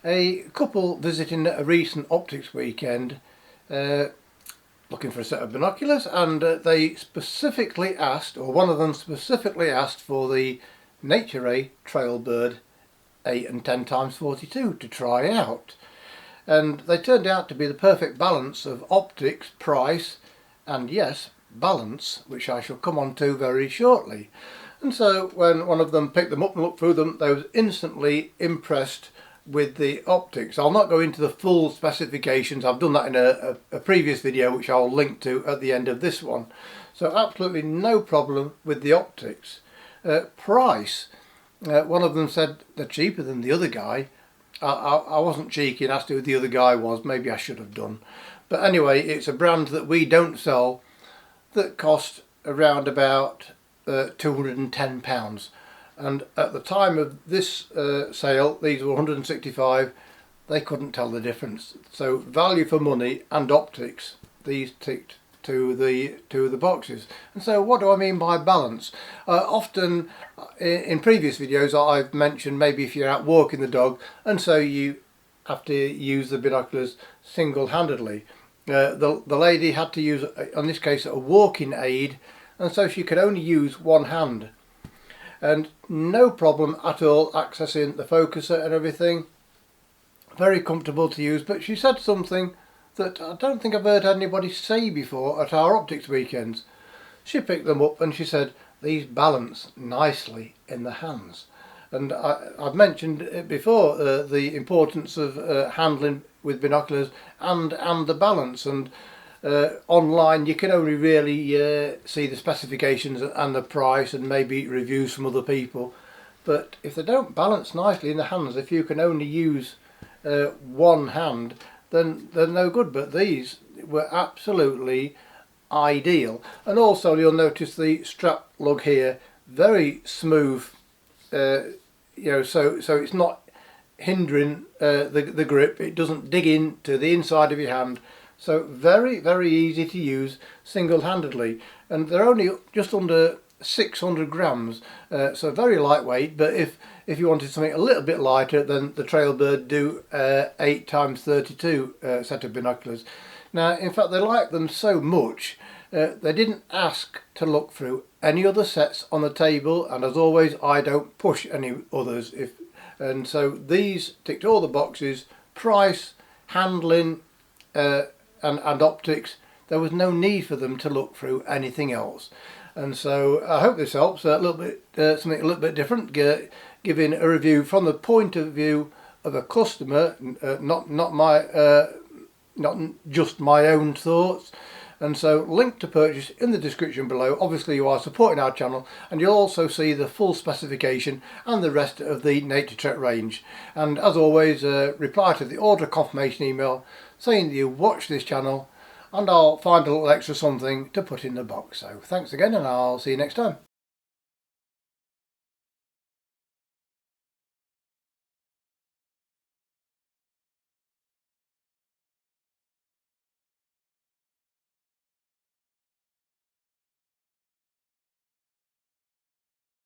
A couple visiting a recent optics weekend looking for a set of binoculars, and they specifically asked, or one of them specifically asked, for the Natureray Trailbird 8 and 10 times 42 to try out. And they turned out to be the perfect balance of optics, price and, yes, balance, which I shall come on to very shortly. And so when one of them picked them up and looked through them, they was instantly impressed with the optics. I'll not go into the full specifications. I've done that in a previous video, which I'll link to at the end of this one. So absolutely no problem with the optics. Price, one of them said they're cheaper than the other guy. I wasn't cheeky and asked who the other guy was. Maybe I should have done. But anyway, it's a brand that we don't sell that cost around about £210. And at the time of this sale, these were 165. They couldn't tell the difference. So value for money and optics, these ticked to the boxes. And so what do I mean by balance? Often in previous videos I've mentioned maybe if you're out walking the dog and so you have to use the binoculars single-handedly. The lady had to use, in this case, a walking aid, and so she could only use one hand. And no problem at all accessing the focuser and everything. Very comfortable to use, but she said something that I don't think I've heard anybody say before at our optics weekends. She picked them up and she said, these balance nicely in the hands. And I've mentioned it before, the importance of handling with binoculars and the balance. And online you can only really see the specifications and the price and maybe reviews from other people, but if they don't balance nicely in the hands, if you can only use one hand, then they're no good. But these were absolutely ideal. And also you'll notice the strap lug here, very smooth, so it's not hindering the grip. It doesn't dig into the inside of your hand. So very, very easy to use single-handedly, and they're only just under 600 grams, so very lightweight. But if you wanted something a little bit lighter, then the Trailbird do 8 times 32 set of binoculars. Now, in fact, they like them so much, they didn't ask to look through any other sets on the table, and as always, I don't push any others. And so these ticked all the boxes: price, handling, and optics. There was no need for them to look through anything else. And so I hope this helps a little bit, something a little bit different, giving a review from the point of view of a customer, not just my own thoughts. And so link to purchase in the description below. Obviously you are supporting our channel, and you'll also see the full specification and the rest of the Natureray range. And as always, reply to the order confirmation email saying that you watch this channel, and I'll find a little extra something to put in the box. So thanks again, and I'll see you next time.